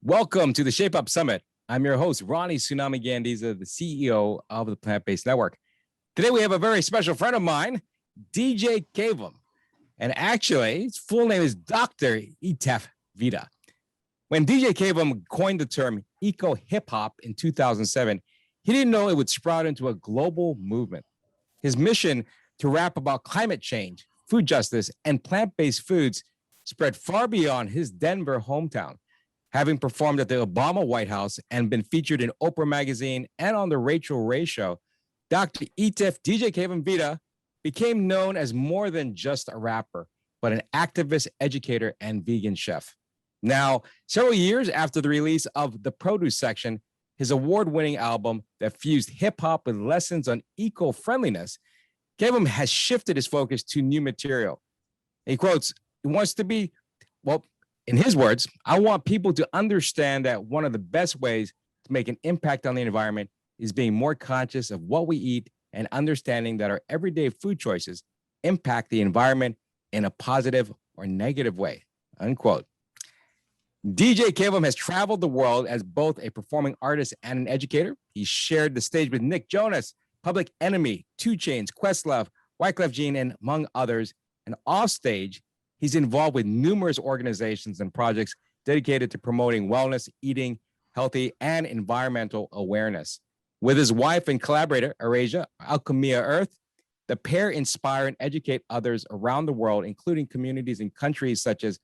Welcome to the Shape Up Summit. I'm your host, Ronnie Tsunami Gandiza, the CEO of the Plant-Based Network. Today, we have a very special friend of mine, DJ Cavem. And actually, his full name is Dr. Itef Vida. When DJ Cavem coined the term eco-hip-hop in 2007, he didn't know it would sprout into a global movement. His mission to rap about climate change, food justice, and plant-based foods spread far beyond his Denver hometown. Having performed at the Obama White House and been featured in Oprah Magazine and on the Rachel Ray Show, Dr. Itef DJ Cavem Vida became known as more than just a rapper, but an activist, educator, and vegan chef. Now, several years after the release of The Produce Section, his award-winning album that fused hip-hop with lessons on eco-friendliness, Cavem has shifted his focus to new material. He quotes, he wants to be, well, in his words, I want people to understand that one of the best ways to make an impact on the environment is being more conscious of what we eat and understanding that our everyday food choices impact the environment in a positive or negative way, unquote. DJ Cavem has traveled the world as both a performing artist and an educator. He shared the stage with Nick Jonas, Public Enemy, 2 Chainz, Questlove, Wyclef Jean, and among others. And off stage, he's involved with numerous organizations and projects dedicated to promoting wellness, eating healthy, and environmental awareness. With his wife and collaborator, Arasia Alchemia Earth, the pair inspire and educate others around the world, including communities in countries such as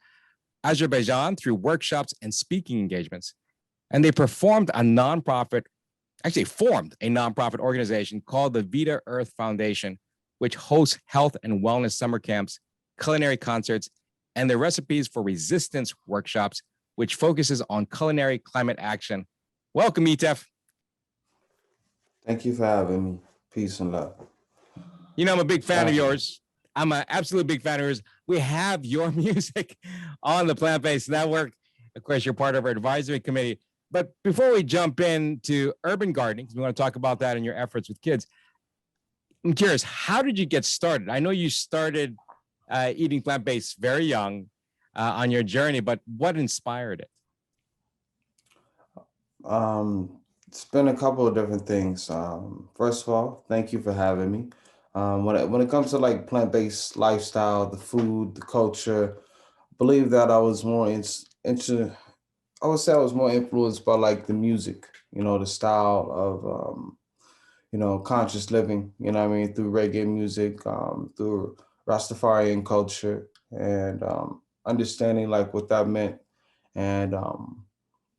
Azerbaijan through workshops and speaking engagements. And they formed a nonprofit organization called the Vida Earth Foundation, which hosts health and wellness summer camps, culinary concerts, and the Recipes for Resistance workshops, which focuses on culinary climate action. Welcome, Itef. Thank you for having me. Peace and love. You know, I'm a big fan of yours. I'm an absolute big fan of yours. We have your music on the Plant-Based Network. Of course, you're part of our advisory committee. But before we jump into urban gardening, because we want to talk about that and your efforts with kids, I'm curious, how did you get started? I know you started eating plant-based very young on your journey, but what inspired it? It's been a couple of different things. First of all, thank you for having me. When it comes to like plant-based lifestyle, the food, the culture, I believe that I was more I would say I was more influenced by like the music, the style of, conscious living, through reggae music, through Rastafarian culture and understanding like what that meant. And,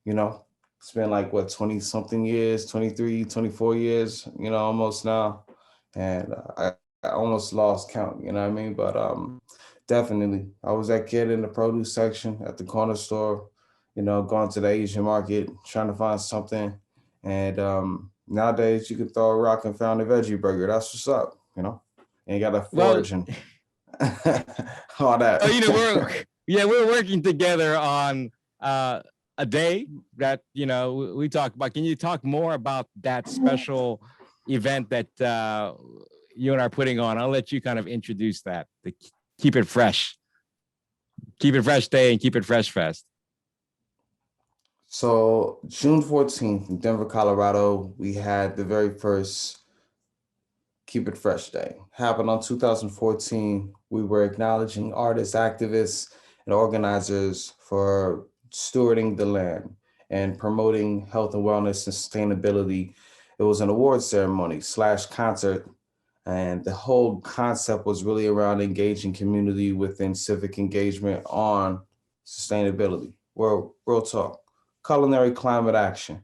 it's been like, 20 something years, 23, 24 years, almost now. And I almost lost count, But definitely, I was that kid in the produce section at the corner store, going to the Asian market, trying to find something. And nowadays, you can throw a rock and find a veggie burger. That's what's up, And you got to forage and all that. We're working together on a day that, we talk about. Can you talk more about that special event that you and I are putting on? I'll let you kind of introduce that, the Keep It Fresh. Keep It Fresh Day and Keep It Fresh Fest. So June 14th in Denver, Colorado, we had the very first Keep It Fresh Day. Happened on 2014. We were acknowledging artists, activists, and organizers for stewarding the land and promoting health and wellness and sustainability. It was an award ceremony / concert. And the whole concept was really around engaging community within civic engagement on sustainability. Well, real talk, culinary climate action.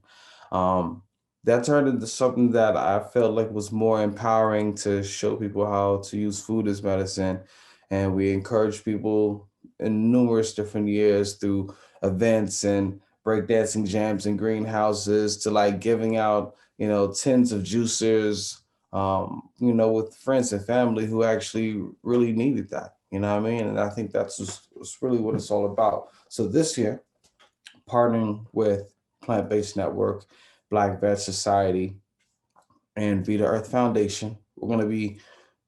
That turned into something that I felt like was more empowering to show people how to use food as medicine. And we encouraged people in numerous different years through events and breakdancing jams in greenhouses to like giving out, tins of juicers, with friends and family who actually really needed that, And I think that's really what it's all about. So this year, partnering with Plant-Based Network, Black Veg Society, and Vida Earth Foundation, we're going to be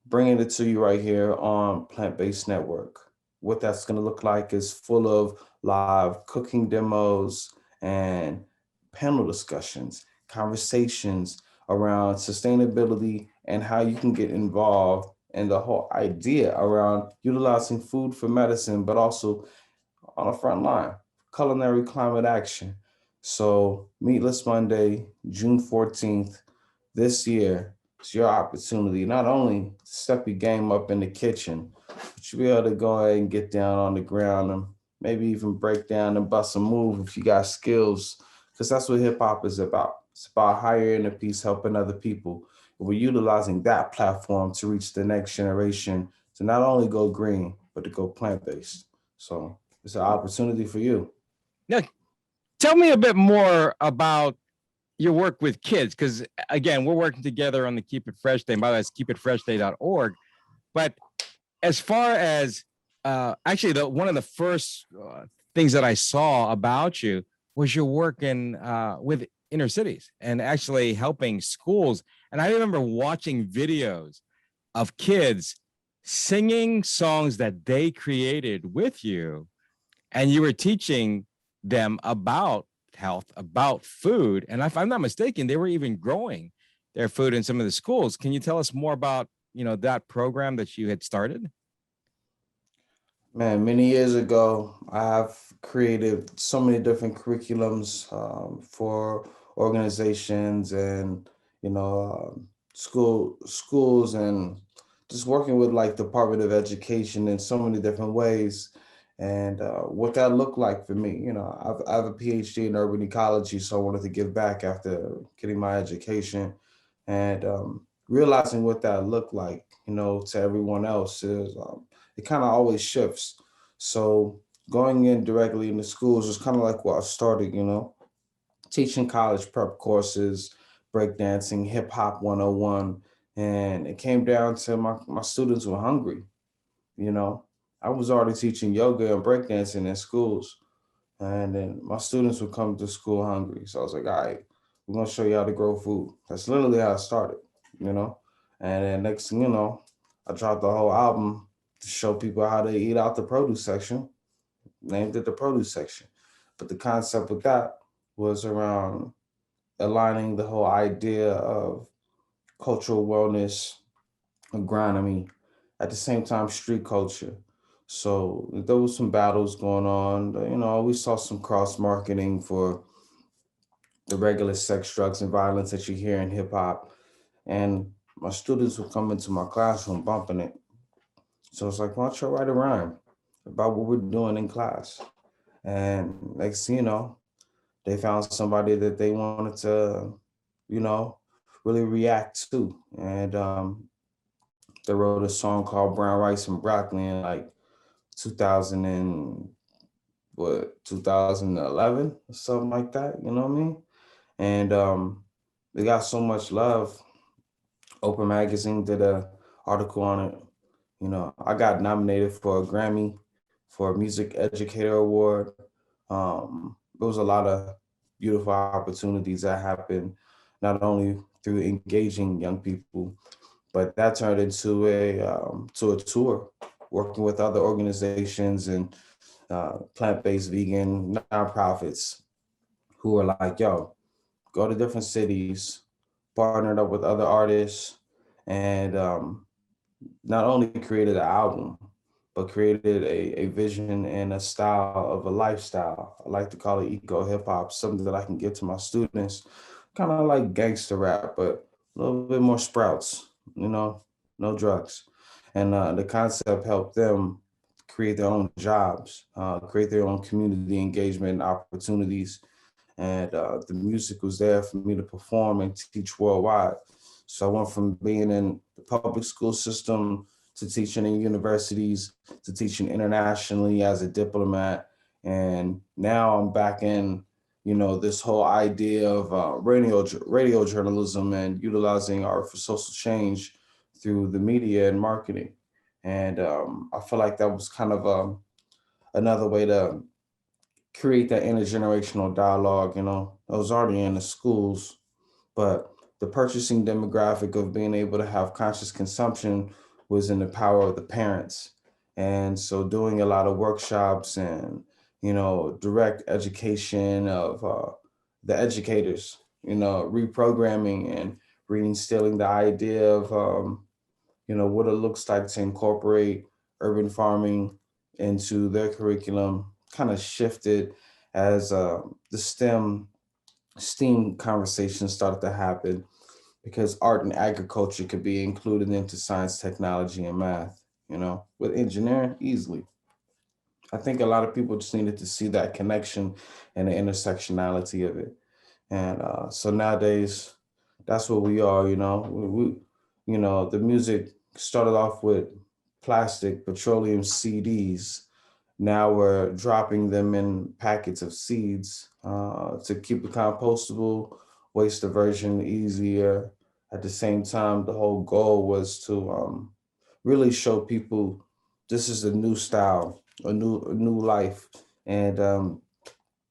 bringing it to you right here on Plant-Based Network. What that's going to look like is full of live cooking demos and panel discussions, conversations around sustainability and how you can get involved in the whole idea around utilizing food for medicine, but also on the front line, culinary climate action. So, Meatless Monday, June 14th, this year, it's your opportunity not only to step your game up in the kitchen, but you'll be able to go ahead and get down on the ground and maybe even break down and bust a move if you got skills, because that's what hip hop is about. It's about higher inner peace, helping other people. We're utilizing that platform to reach the next generation to not only go green, but to go plant based. So, it's an opportunity for you. Now, tell me a bit more about your work with kids, because again, we're working together on the Keep It Fresh Day. By the way, it's keepitfreshday.org. But as far as actually, one of the first things that I saw about you was your work in with inner cities and actually helping schools. And I remember watching videos of kids singing songs that they created with you, and you were teaching them about health, about food. And if I'm not mistaken, they were even growing their food in some of the schools. Can you tell us more about, that program that you had started? Man, many years ago, I've created so many different curriculums for organizations and schools and just working with like Department of Education in so many different ways. And what that looked like for me, I have a PhD in urban ecology, so I wanted to give back after getting my education and realizing what that looked like, to everyone else is. It kind of always shifts. So going in directly into schools was kind of like what I started, teaching college prep courses, breakdancing, hip hop 101. And it came down to my students were hungry, you know. I was already teaching yoga and breakdancing in schools. And then my students would come to school hungry. So I was like, all right, we're gonna show you how to grow food. That's literally how it started, you know. And then next thing you know, I dropped the whole album to show people how to eat out the produce section, named it the produce section. But the concept with that was around aligning the whole idea of cultural wellness, agronomy, at the same time, street culture. So there was some battles going on. We saw some cross marketing for the regular sex, drugs, and violence that you hear in hip hop. And my students would come into my classroom bumping it. So it's like, why don't you write a rhyme about what we're doing in class? And next thing you know, they found somebody that they wanted to, you know, really react to. And they wrote a song called Brown Rice and Broccoli in like 2000 and what 2011 or something like that. You know what I mean? And they got so much love. Oprah Magazine did a article on it. I got nominated for a Grammy for a Music Educator Award. There was a lot of beautiful opportunities that happened, not only through engaging young people, but that turned into a tour, working with other organizations and plant-based vegan nonprofits who were like, "Yo, go to different cities, partnered up with other artists, and not only created an album, but created a vision and a style of a lifestyle. I like to call it eco hip hop, something that I can give to my students, kind of like gangster rap, but a little bit more sprouts, no drugs. And the concept helped them create their own jobs, create their own community engagement opportunities, and the music was there for me to perform and teach worldwide. So I went from being in the public school system to teaching in universities to teaching internationally as a diplomat, and now I'm back in, this whole idea of radio journalism and utilizing art for social change through the media and marketing. And I feel like that was kind of another way to create that intergenerational dialogue. I was already in the schools, but the purchasing demographic of being able to have conscious consumption was in the power of the parents. And so doing a lot of workshops and, direct education of the educators, reprogramming and reinstilling the idea of, what it looks like to incorporate urban farming into their curriculum, kind of shifted as the STEAM conversations started to happen because art and agriculture could be included into science, technology, and math, with engineering easily. I think a lot of people just needed to see that connection and the intersectionality of it. And so nowadays, that's what we are, the music started off with plastic petroleum CDs. Now we're dropping them in packets of seeds to keep it compostable, waste diversion easier. At the same time, the whole goal was to really show people this is a new style, a new life, and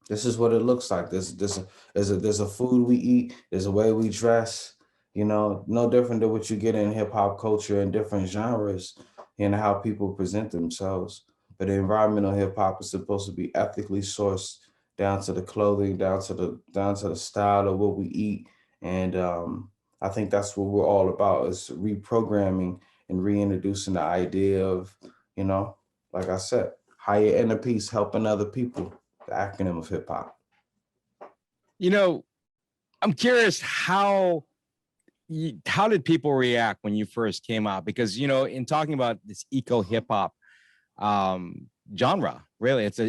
this is what it looks like. There's a food we eat. There's a way we dress. No different than what you get in hip hop culture and different genres, and how people present themselves. But the environmental hip hop is supposed to be ethically sourced down to the clothing, down to the style of what we eat, and I think that's what we're all about is reprogramming and reintroducing the idea of, you know, like I said, higher inner peace, helping other people, the acronym of hip hop. You know, I'm curious how did people react when you first came out? Because in talking about this eco hip hop genre, really, it's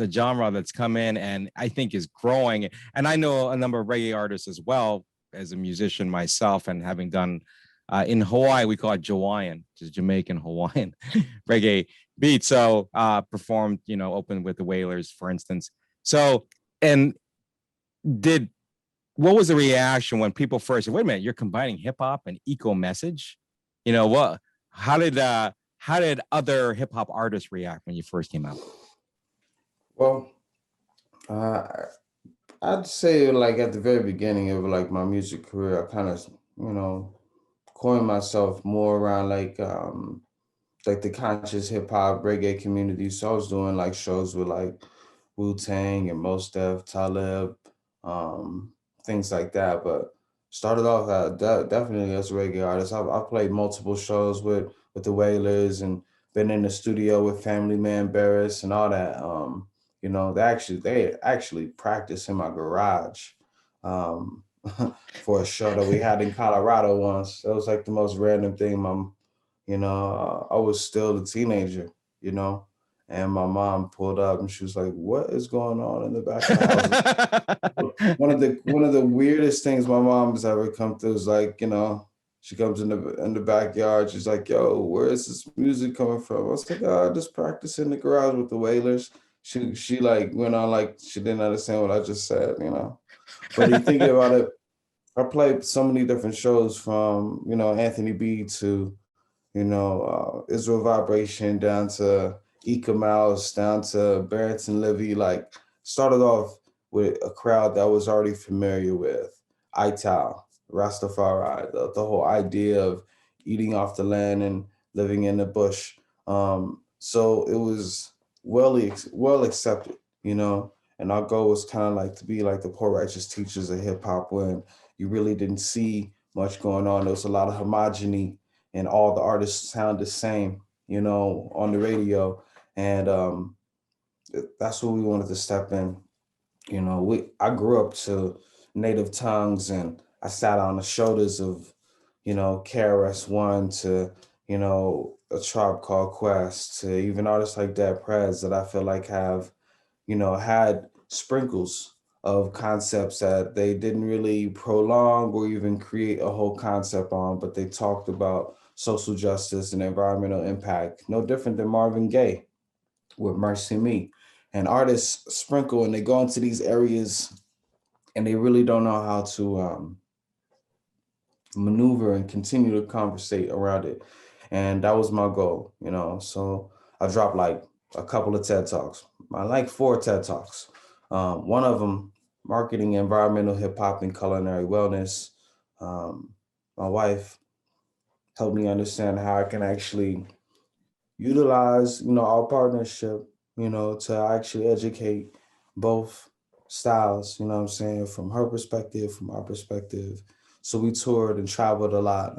a genre that's come in and I think is growing. And I know a number of reggae artists as well as a musician myself, and having done in Hawaii, we call it Jawaiian, which is Jamaican Hawaiian reggae beat. So performed, open with the Wailers, for instance. So, and did what was the reaction when people first said, wait a minute, you're combining hip hop and eco message? What how did other hip hop artists react when you first came out? Well, uh, I'd say like at the very beginning of like my music career, I kind of, you know, coined myself more around like the conscious hip hop reggae community. So I was doing like shows with like Wu Tang and Mos Def, Talib, um, things like that. But started off definitely as a reggae artist. I've played multiple shows with the Wailers and been in the studio with Family Man Barris and all that. They actually practiced in my garage. Um, for a show that we had in Colorado once. That was like the most random thing. I was still a teenager, you know, and my mom pulled up and she was like, "What is going on in the back of the house?" One of the weirdest things my mom has ever come through is like, she comes in the backyard. She's like, "Yo, where is this music coming from?" I was like, "Oh, I just practice in the garage with the Wailers." She like went on like she didn't understand what I just said. But you think about it, I played so many different shows from Anthony B to Israel Vibration down to Eka Mouse down to Barrington Levy. Like started off with a crowd that I was already familiar with. Ital, Rastafari, the whole idea of eating off the land and living in the bush. So it was well accepted, and our goal was kind of like to be like the poor righteous teachers of hip hop when you really didn't see much going on. There was a lot of homogeny and all the artists sound the same, on the radio. And that's what we wanted to step in. I grew up to native tongues and I sat on the shoulders of, KRS-One to, a tribe called Quest to even artists like Dead Prez that I feel like have had sprinkles of concepts that they didn't really prolong or even create a whole concept on, but they talked about social justice and environmental impact, no different than Marvin Gaye with Mercy Me. And artists sprinkle and they go into these areas and they really don't know how to maneuver and continue to conversate around it. And that was my goal. So I dropped like a couple of TED Talks. I like 4 TED Talks. One of them, marketing environmental hip hop and culinary wellness. Um, my wife helped me understand how I can actually utilize, our partnership to actually educate both styles, you know what I'm saying, from her perspective, from our perspective. So we toured and traveled a lot,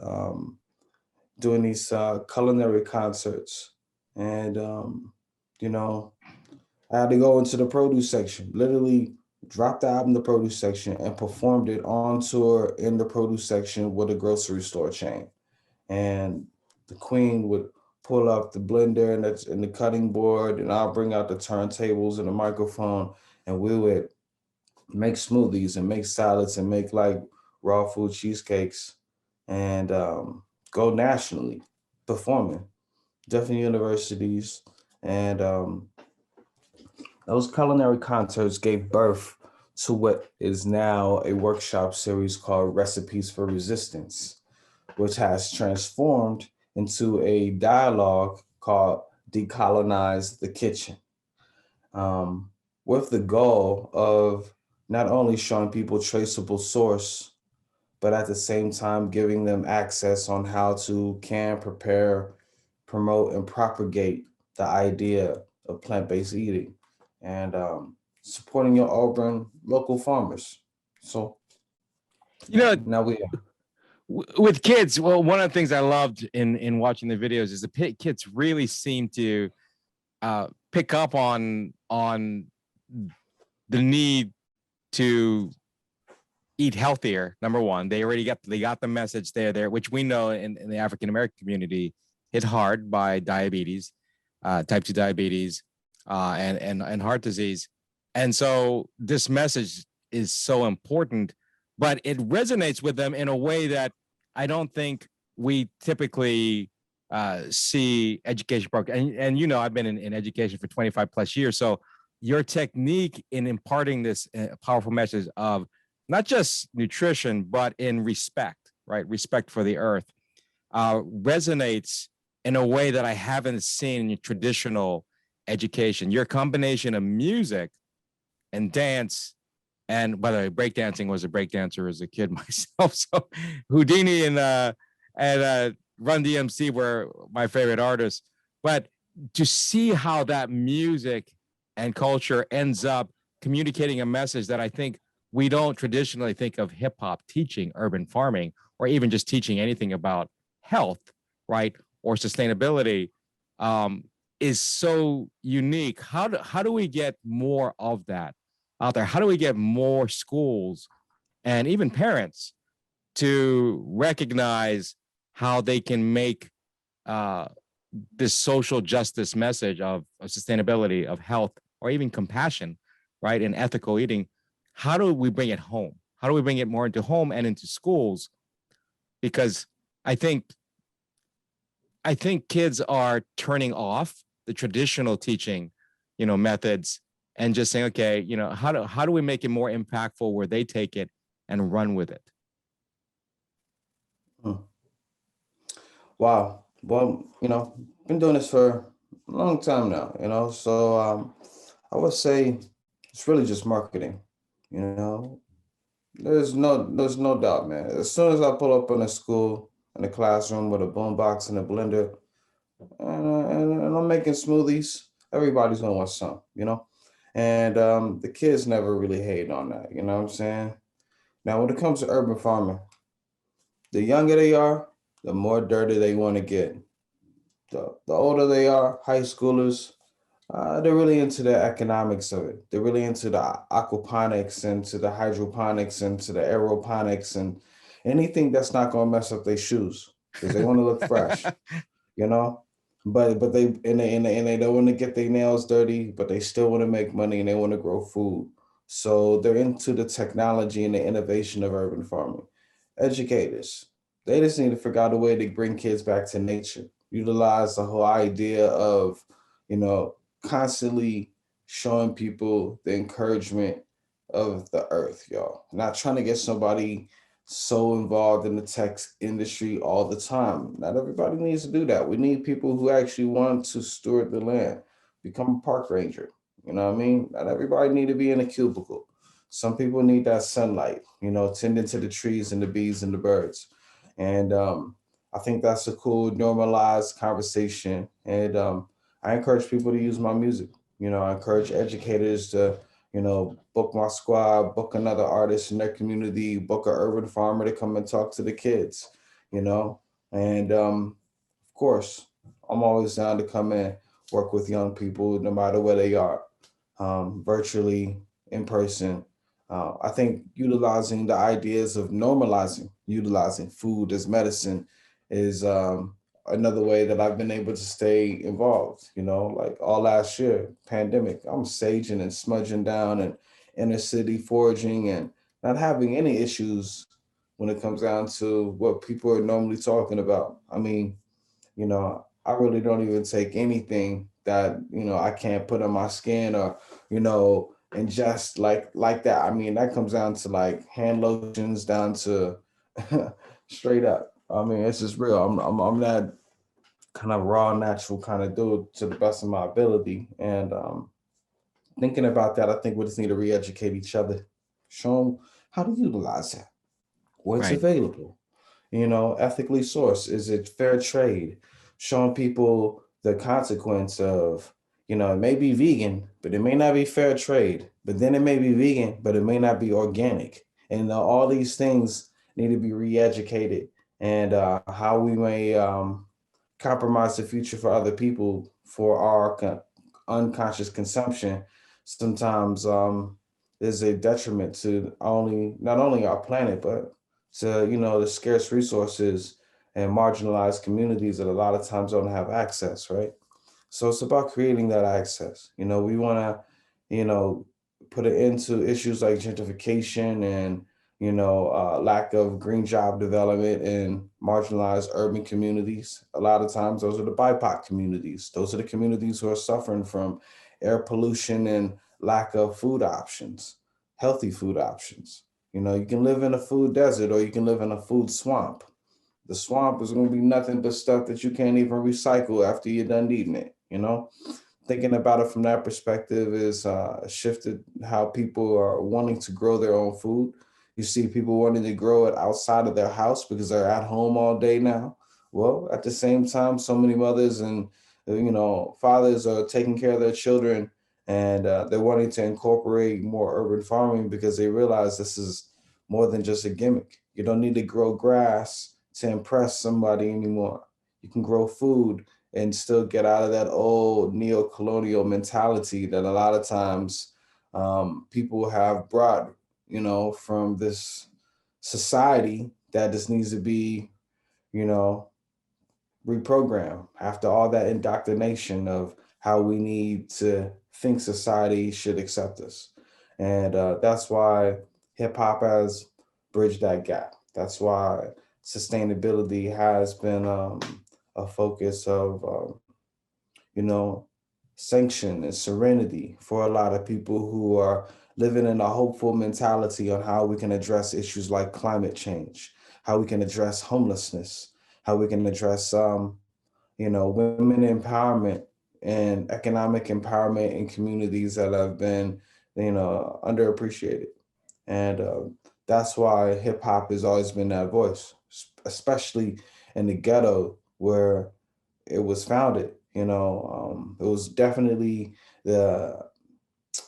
doing these culinary concerts. And, you know, I had to go into the produce section, literally dropped the album in the produce section and performed it on tour in the produce section with a grocery store chain. And the queen would pull up the blender and the cutting board, and I'll bring out the turntables and the microphone, and we would make smoothies and make salads and make like raw food cheesecakes and go nationally performing different universities. And those culinary concerts gave birth to what is now a workshop series called Recipes for Resistance, which has transformed into a dialogue called Decolonize the Kitchen, um, with the goal of not only showing people traceable source, but at the same time giving them access on how to can prepare, promote, and propagate the idea of plant-based eating and supporting your urban local farmers. So You know, now we with kids, well, one of the things I loved in watching the videos is the kids really seem to pick up on the need to eat healthier. Number one, they got the message there, which we know in the African American community hit hard by diabetes, type 2 diabetes, and heart disease. And so this message is so important, but it resonates with them in a way that I don't think we typically see education program. And I've been in education for 25 plus years. So your technique in imparting this powerful message of not just nutrition, but in respect, right? Respect for the earth resonates in a way that I haven't seen in traditional education. Your combination of music and dance, and by the way, breakdancing, was a breakdancer as a kid myself. So Houdini and Run DMC were my favorite artists. But to see how that music and culture ends up communicating a message that I think we don't traditionally think of hip hop teaching urban farming or even just teaching anything about health, right? Or sustainability is so unique. How do we get more of that out there? How do we get more schools and even parents to recognize how they can make uh, this social justice message of sustainability, of health, or even compassion, right, and ethical eating? How do we bring it home? How do we bring it more into home and into schools? Because I think I think kids are turning off the traditional teaching, methods and just saying, okay, how do we make it more impactful where they take it and run with it? Hmm. Wow. Well, been doing this for a long time now, so I would say it's really just marketing, you know. There's no doubt, man. As soon as I pull up in a school, in a classroom with a boombox and a blender, and I'm making smoothies, everybody's gonna want some. And the kids never really hate on that, you know what I'm saying? Now, when it comes to urban farming, the younger they are, the more dirty they want to get. The older they are, high schoolers, they're really into the economics of it. They're really into the aquaponics and to the hydroponics and to the aeroponics and anything that's not going to mess up their shoes because they want to look fresh, you know. But they don't want to get their nails dirty, but they still want to make money and they want to grow food. So they're into the technology and the innovation of urban farming. Educators, they just need to figure out a way to bring kids back to nature. Utilize the whole idea of, you know, constantly showing people the encouragement of the earth, y'all. Not trying to get somebody so involved in the tech industry all the time. Not everybody needs to do that. We need people who actually want to steward the land, become a park ranger. You know what I mean? Not everybody need to be in a cubicle. Some people need that sunlight, tending to the trees and the bees and the birds. And I think that's a cool normalized conversation. And I encourage people to use my music. I encourage educators to, book my squad, book another artist in their community, book an urban farmer to come and talk to the kids, you know, and of course, I'm always down to come in, work with young people, no matter where they are, virtually, in person. I think utilizing the ideas of normalizing, utilizing food as medicine is another way that I've been able to stay involved. Like all last year, pandemic, I'm saging and smudging down and inner city foraging and not having any issues when it comes down to what people are normally talking about. I mean, I really don't even take anything that, I can't put on my skin or, ingest like that. I mean, that comes down to like hand lotions down to straight up. I mean, it's just real. I'm that kind of raw, natural kind of dude to the best of my ability. And thinking about that, I think we just need to re-educate each other, show them how to utilize it, what's Right. available, ethically sourced. Is it fair trade? Showing people the consequence of, it may be vegan, but it may not be fair trade. But then it may be vegan, but it may not be organic. And all these things need to be re-educated, and how we may compromise the future for other people for our unconscious consumption sometimes is a detriment to not only our planet, but to the scarce resources and marginalized communities that a lot of times don't have access, right? So it's about creating that access. We want to, put an end to issues like gentrification and, lack of green job development in marginalized urban communities. A lot of times, those are the BIPOC communities. Those are the communities who are suffering from air pollution and lack of food options, healthy food options. You can live in a food desert or you can live in a food swamp. The swamp is going to be nothing but stuff that you can't even recycle after you're done eating it. Thinking about it from that perspective is shifted how people are wanting to grow their own food. You see people wanting to grow it outside of their house because they're at home all day now. Well, at the same time, so many mothers and fathers are taking care of their children, and they're wanting to incorporate more urban farming because they realize this is more than just a gimmick. You don't need to grow grass to impress somebody anymore. You can grow food and still get out of that old neo-colonial mentality that a lot of times people have brought, from this society that just needs to be, you know, reprogrammed after all that indoctrination of how we need to think society should accept us. And that's why hip hop has bridged that gap. That's why sustainability has been a focus of you know, sanction and serenity for a lot of people who are living in a hopeful mentality on how we can address issues like climate change, how we can address homelessness, how we can address, women empowerment and economic empowerment in communities that have been, underappreciated. And that's why hip hop has always been that voice, especially in the ghetto where it was founded. It was definitely the,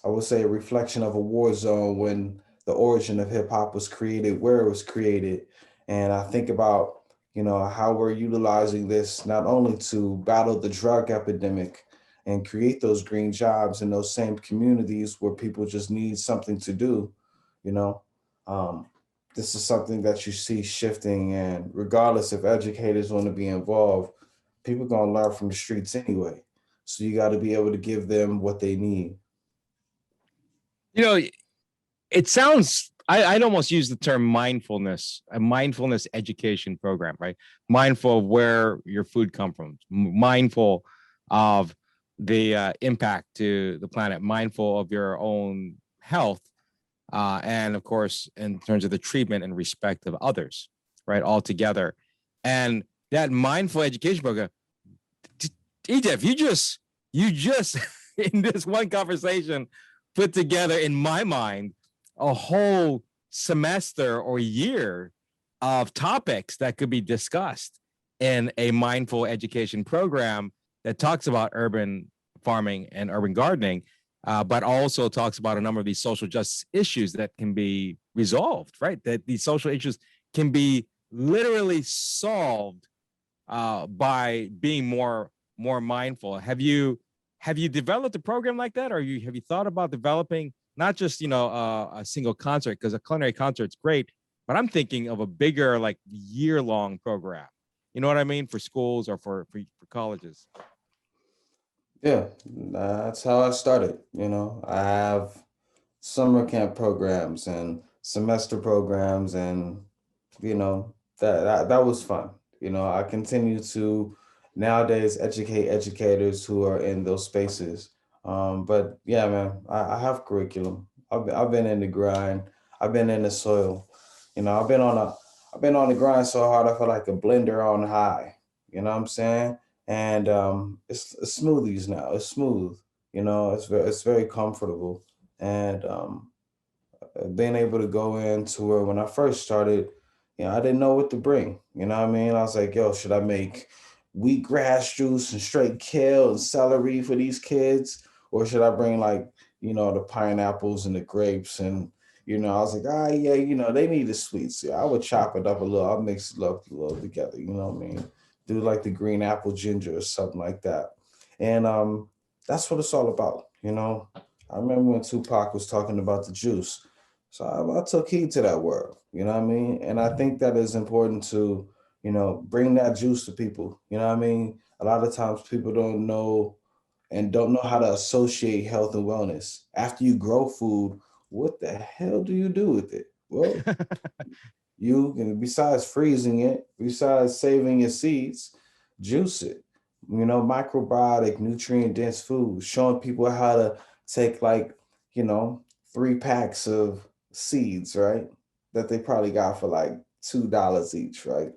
I would say, a reflection of a war zone when the origin of hip hop was created, where it was created. And I think about, how we're utilizing this not only to battle the drug epidemic and create those green jobs in those same communities where people just need something to do, you know. Um, this is something that you see shifting, and regardless if educators want to be involved, people gonna learn from the streets anyway. So you got to be able to give them what they need. You know, it sounds, I'd almost use the term mindfulness, a mindfulness education program, right? Mindful of where your food come from, mindful of the impact to the planet, mindful of your own health, and of course, in terms of the treatment and respect of others, right? All together. And that mindful education program, Egypt, you just in this one conversation put together in my mind a whole semester or year of topics that could be discussed in a mindful education program that talks about urban farming and urban gardening, but also talks about a number of these social justice issues that can be resolved, right? That these social issues can be literally solved by being more mindful. Have you developed a program like that, or have you thought about developing not just a single concert, because a culinary concert's great, but I'm thinking of a bigger like year-long program. You know what I mean, for schools or for colleges. Yeah, that's how I started. I have summer camp programs and semester programs, and that was fun. I continue to nowadays educate educators who are in those spaces. But yeah, man, I have curriculum. I've been in the grind. I've been in the soil. I've been on the grind so hard I feel like a blender on high. You know what I'm saying? And it's smoothies now. It's smooth. It's very comfortable. And being able to go into where when I first started, I didn't know what to bring. You know what I mean? I was like, yo, should I make wheatgrass juice and straight kale and celery for these kids? Or should I bring like, the pineapples and the grapes? And, I was like, yeah, they need the sweets. Yeah, I would chop it up a little. I'll mix it up a little together. You know what I mean? Do like the green apple ginger or something like that. And that's what it's all about. I remember when Tupac was talking about the juice. So I took heed to that word, you know what I mean? And I think that is important to, bring that juice to people. You know what I mean? A lot of times people don't know how to associate health and wellness. After you grow food, what the hell do you do with it? Well, you can, besides freezing it, besides saving your seeds, juice it. Microbiotic, nutrient dense food, showing people how to take like, you know, 3 packs of seeds, right? That they probably got for like $2 each, right?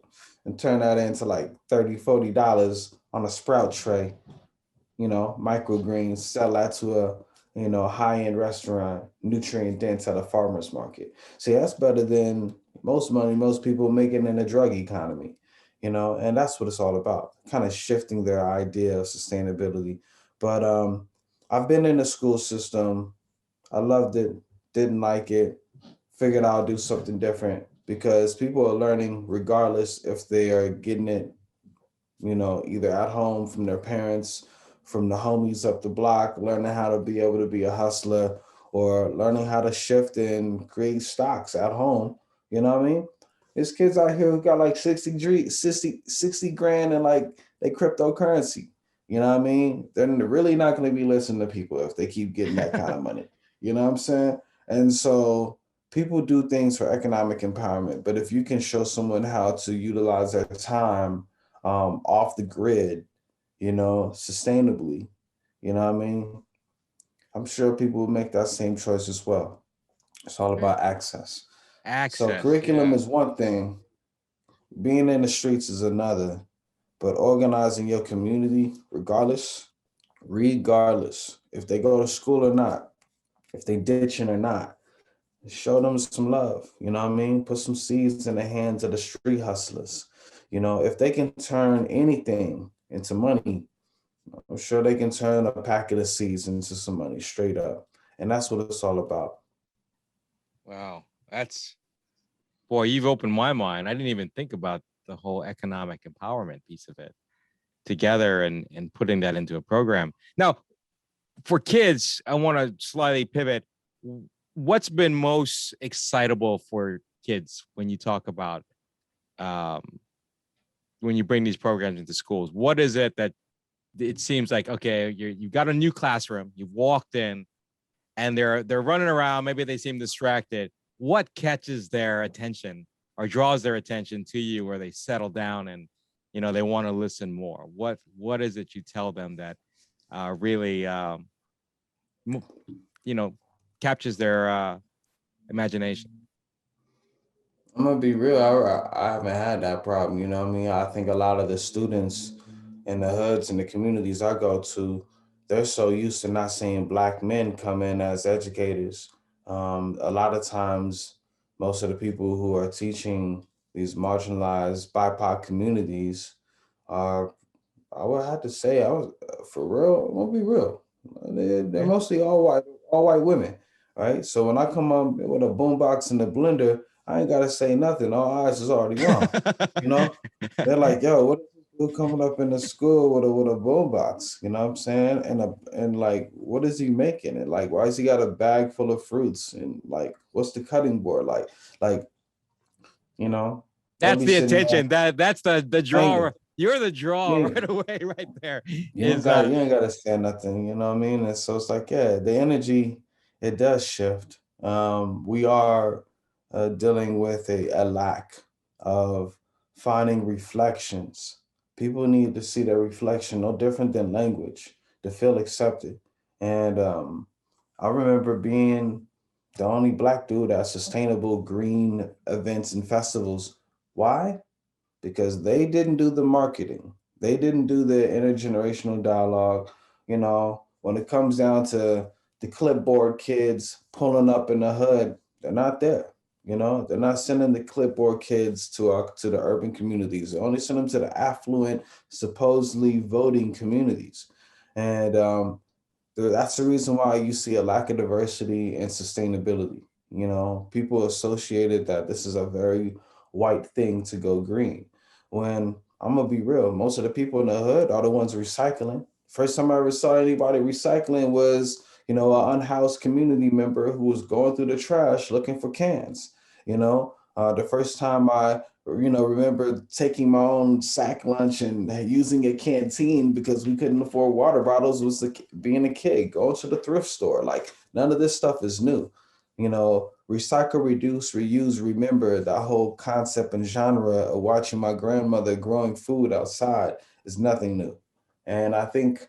And turn that into like $30, $40 on a sprout tray, microgreens, sell that to a, high-end restaurant, nutrient dense at a farmer's market. See, that's better than most money most people making in a drug economy, and that's what it's all about, kind of shifting their idea of sustainability. But I've been in the school system. I loved it, didn't like it, figured I'll do something different because people are learning regardless if they are getting it either at home from their parents, from the homies up the block, learning how to be able to be a hustler or learning how to shift and create stocks at home. You know what I mean? There's kids out here who got like 60 grand in like they cryptocurrency. You know what I mean? They're really not going to be listening to people if they keep getting that kind of money. You know what I'm saying? And so people do things for economic empowerment, but if you can show someone how to utilize their time off the grid, sustainably. You know what I mean? I'm sure people will make that same choice as well. It's all Mm. about access. So Access, curriculum yeah. is one thing, being in the streets is another, but organizing your community, regardless, if they go to school or not, if they ditching or not, show them some love. You know what I mean? Put some seeds in the hands of the street hustlers. If they can turn anything into money, I'm sure they can turn a packet of seeds into some money straight up. And that's what it's all about. Wow, that's boy, you've opened my mind. I didn't even think about the whole economic empowerment piece of it together and putting that into a program. Now, for kids, I want to slightly pivot. What's been most excitable for kids when you talk about um, when you bring these programs into schools? What is it that it seems like, okay, you've got a new classroom, you've walked in, and they're running around, maybe they seem distracted. What catches their attention or draws their attention to you where they settle down and they want to listen more? What is it you tell them that really you know captures their imagination? I'm gonna be real. I haven't had that problem. You know what I mean? I think a lot of the students in the hoods and the communities I go to, they're so used to not seeing black men come in as educators. A lot of times, most of the people who are teaching these marginalized BIPOC communities are I would have to say I was for real. I'm gonna be real. They're Okay. mostly all white women, right? So when I come up with a boombox and a blender, I ain't gotta say nothing. All eyes is already on. You know, they're like, "Yo, what is this dude coming up in the school with a boombox?" You know what I'm saying? And like, what is he making? And like, why has he got a bag full of fruits? And like, what's the cutting board like? Like, you know, they'll That's be the sitting there attention. That's the draw. hanging. You're the draw Yeah. right away, right there. You don't Is got you ain't gotta say nothing, you know what I mean? And so it's like, yeah, the energy, it does shift. We are dealing with a lack of finding reflections. People need to see their reflection, no different than language, to feel accepted. And I remember being the only black dude at sustainable green events and festivals. Why? Because they didn't do the marketing. They didn't do the intergenerational dialogue. You know, when it comes down to the clipboard kids pulling up in the hood, they're not there. You know, they're not sending the clipboard kids to the urban communities. They only send them to the affluent, supposedly voting communities. And that's the reason why you see a lack of diversity and sustainability. You know, people associated that this is a very white thing to go green. When I'm gonna be real, most of the people in the hood are the ones recycling. First time I ever saw anybody recycling was, you know, an unhoused community member who was going through the trash looking for cans. You know, the first time I remember taking my own sack lunch and using a canteen because we couldn't afford water bottles was being a kid, going to the thrift store. Like none of this stuff is new. You know, recycle, reduce, reuse, remember, that whole concept and genre of watching my grandmother growing food outside is nothing new. And I think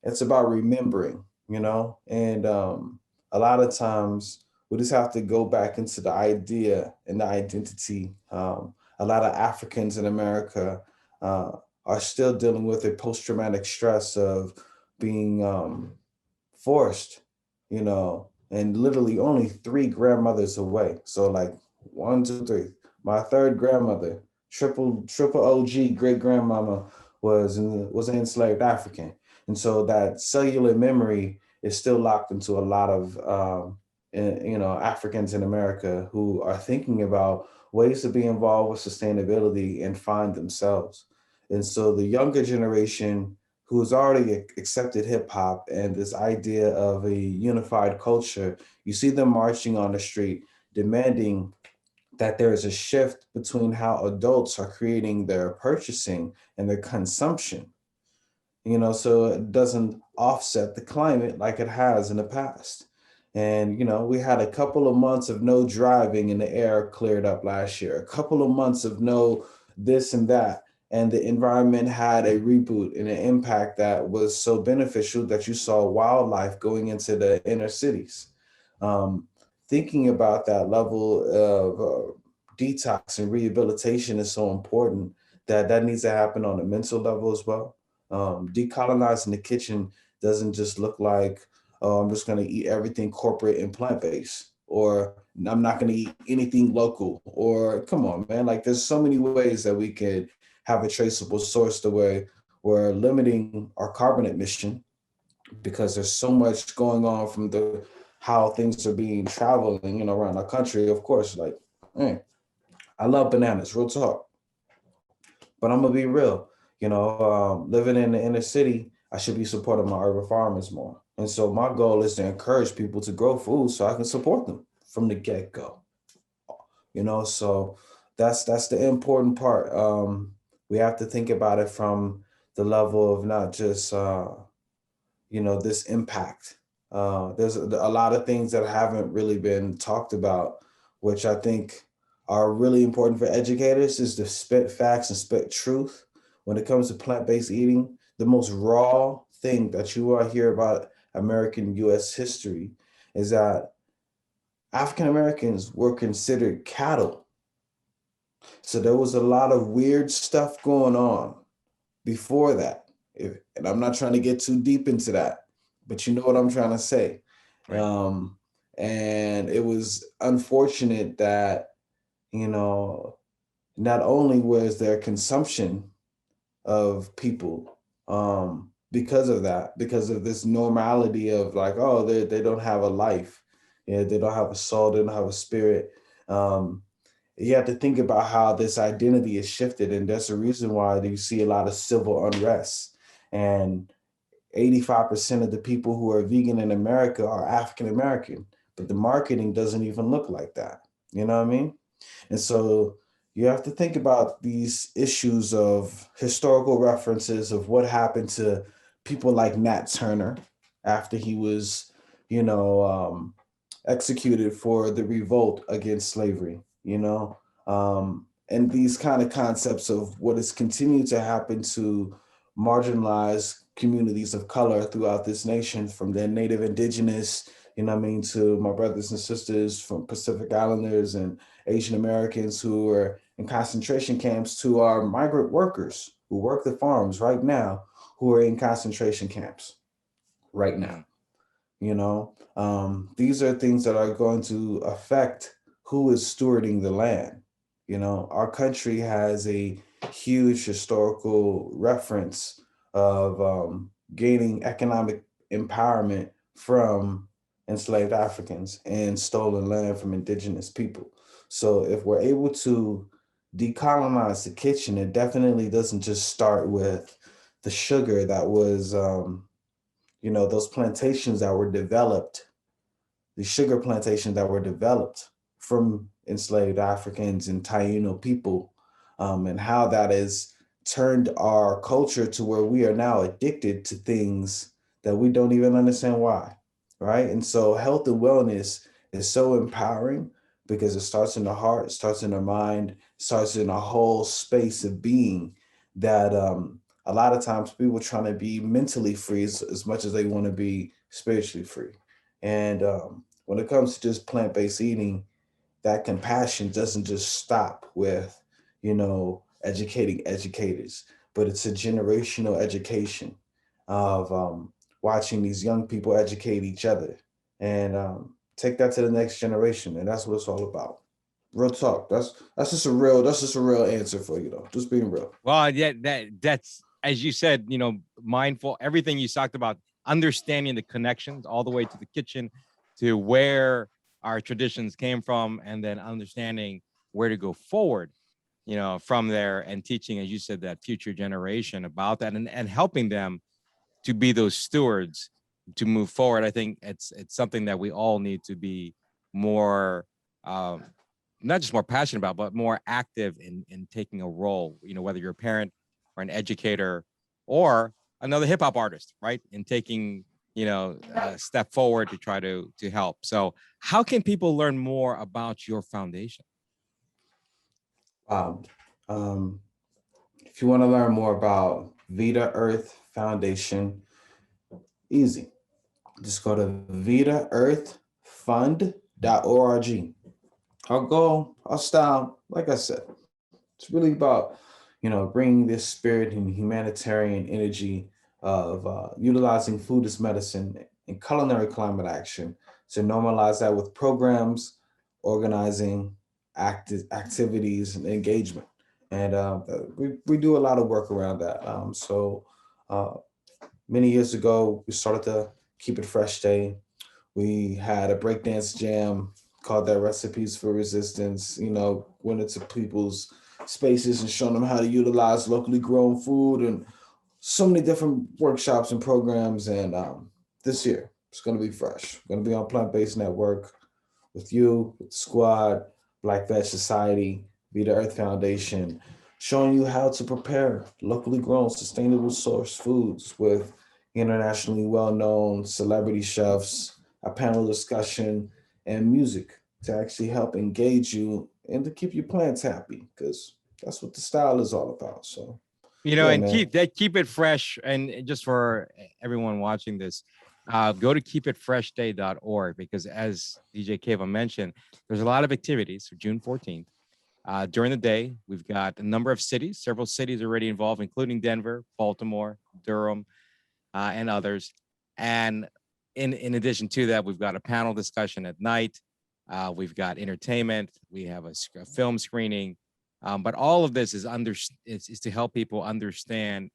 it's about remembering, you know, and a lot of times we just have to go back into the idea and the identity. A lot of Africans in America uh, are still dealing with a post-traumatic stress of being forced, you know, and literally only three grandmothers away. So like one, two, three. My third grandmother, triple OG great grandmama was an enslaved African, and so that cellular memory is still locked into a lot of Africans in America who are thinking about ways to be involved with sustainability and find themselves. And so the younger generation who's already accepted hip hop and this idea of a unified culture, you see them marching on the street demanding that there is a shift between how adults are creating their purchasing and their consumption, you know, so it doesn't offset the climate like it has in the past. And, you know, we had a couple of months of no driving and the air cleared up last year, a couple of months of no this and that. And the environment had a reboot and an impact that was so beneficial that you saw wildlife going into the inner cities. Um, Thinking about that level of detox and rehabilitation is so important that that needs to happen on a mental level as well. Decolonizing the kitchen doesn't just look like, oh, I'm just going to eat everything corporate and plant based, or I'm not going to eat anything local, or come on, man. Like there's so many ways that we could have a traceable source the way we're limiting our carbon emission because there's so much going on from the how things are being traveling, you know, around our country. Of course, like, man, I love bananas, real talk. But I'm gonna be real. You know, living in the inner city, I should be supporting my urban farmers more. And so my goal is to encourage people to grow food so I can support them from the get go. You know, so that's the important part. We have to think about it from the level of not just this impact. There's a lot of things that haven't really been talked about, which I think are really important for educators, is to spit facts and spit truth. When it comes to plant-based eating, the most raw thing that you will hear about American US history is that African Americans were considered cattle. So there was a lot of weird stuff going on before that. And I'm not trying to get too deep into that, but you know what I'm trying to say. Right. And it was unfortunate that, you know, not only was there consumption of people, because of that, because of this normality of like, oh, they don't have a life, yeah, they don't have a soul, they don't have a spirit. Um, you have to think about how this identity is shifted, and that's the reason why you see a lot of civil unrest. And 85% of the people who are vegan in America are African American, but the marketing doesn't even look like that. You know what I mean? And so you have to think about these issues of historical references of what happened to people like Nat Turner after he was, you know, executed for the revolt against slavery, you know, and these kind of concepts of what has continued to happen to marginalized communities of color throughout this nation, from the native indigenous, you know what I mean, to my brothers and sisters from Pacific Islanders and Asian Americans who are in concentration camps, to our migrant workers who work the farms right now, who are in concentration camps right now. Mm. You know, these are things that are going to affect who is stewarding the land. You know, our country has a huge historical reference of gaining economic empowerment from enslaved Africans and stolen land from indigenous people. So if we're able to decolonize the kitchen, it definitely doesn't just start with the sugar that was you know, those plantations that were developed, the sugar plantations that were developed from enslaved Africans and Taino people, and how that has turned our culture to where we are now addicted to things that we don't even understand why, right? And so health and wellness is so empowering because it starts in the heart, it starts in the mind, it starts in a whole space of being that a lot of times people trying to be mentally free as much as they want to be spiritually free. And when it comes to just plant-based eating, that compassion doesn't just stop with, you know, educating educators, but it's a generational education of watching these young people educate each other and take that to the next generation. And that's what it's all about. Real talk. That's just a real answer for you though. Just being real. Well, yeah, that's as you said, mindful. Everything you talked about, understanding the connections all the way to the kitchen, to where our traditions came from, and then understanding where to go forward, from there, and teaching, as you said, that future generation about that, and helping them to be those stewards to move forward. I think it's something that we all need to be more, um, not just more passionate about, but more active in taking a role. Whether you're a parent or an educator or another hip hop artist, right? In taking a step forward to try to help. So, how can people learn more about your foundation? Wow. Um, if you want to learn more about Vita Earth Foundation, easy. Just go to vitaearthfund.org. Our goal, our style, like I said, it's really about, bringing this spirit and humanitarian energy of utilizing food as medicine and culinary climate action to normalize that with programs, organizing, activities, and engagement. And we do a lot of work around that. So uh, many years ago, we started the Keep It Fresh Day. We had a breakdance jam called that Recipes for Resistance, went into people's spaces and showing them how to utilize locally grown food, and so many different workshops and programs. And this year, it's going to be fresh. We're going to be on Plant Based Network with you, with the squad, Black Veg Society, Be the Earth Foundation, showing you how to prepare locally grown, sustainable source foods with internationally well-known celebrity chefs, a panel discussion, and music to actually help engage you and to keep your plants happy, because that's what the style is all about. So yeah, And man. keep it fresh. And just for everyone watching this, go to keepitfreshday.org, because as DJ Kava mentioned, there's a lot of activities for June 14th. During the day, we've got a number of cities, several cities already involved, including Denver, Baltimore, Durham, and others. And in addition to that, we've got a panel discussion at night. We've got entertainment. We have a film screening. But all of this is to help people understand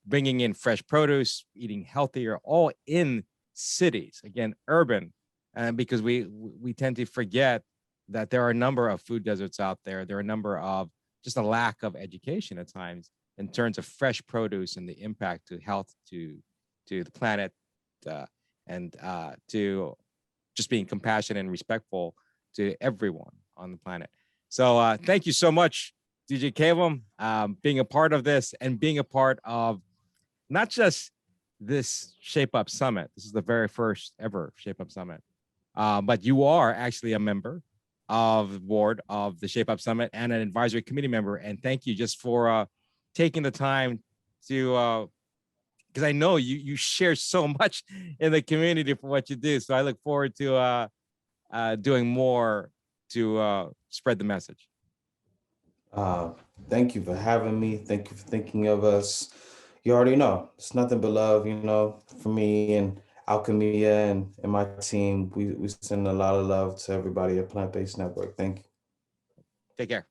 bringing in fresh produce, eating healthier, all in cities, again, urban, and because we tend to forget that there are a number of food deserts out there. There are a number of just a lack of education at times in terms of fresh produce and the impact to health, to the planet, and to just being compassionate and respectful to everyone on the planet. So thank you so much, DJ Cavem, being a part of this and being a part of not just this Shape Up Summit. This is the very first ever Shape Up Summit, but you are actually a member of the board of the Shape Up Summit and an advisory committee member. And thank you just for taking the time to, because I know you share so much in the community for what you do. So I look forward to doing more to spread the message. Thank you for having me. Thank you for thinking of us. You already know it's nothing but love, for me and Alchemia and my team. We send a lot of love to everybody at Plant Based Network. Thank you. Take care.